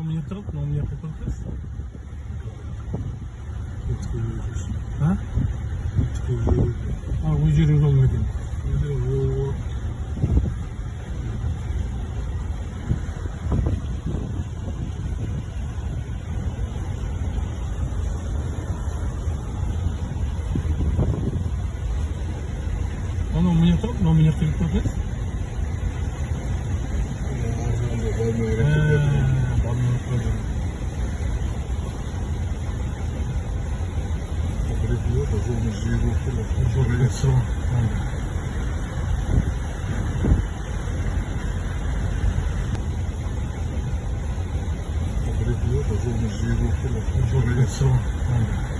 у меня труп, но у меня какой вкус? А? Өздері жол екен. Он у меня труп, но у меня какой вкус? Зона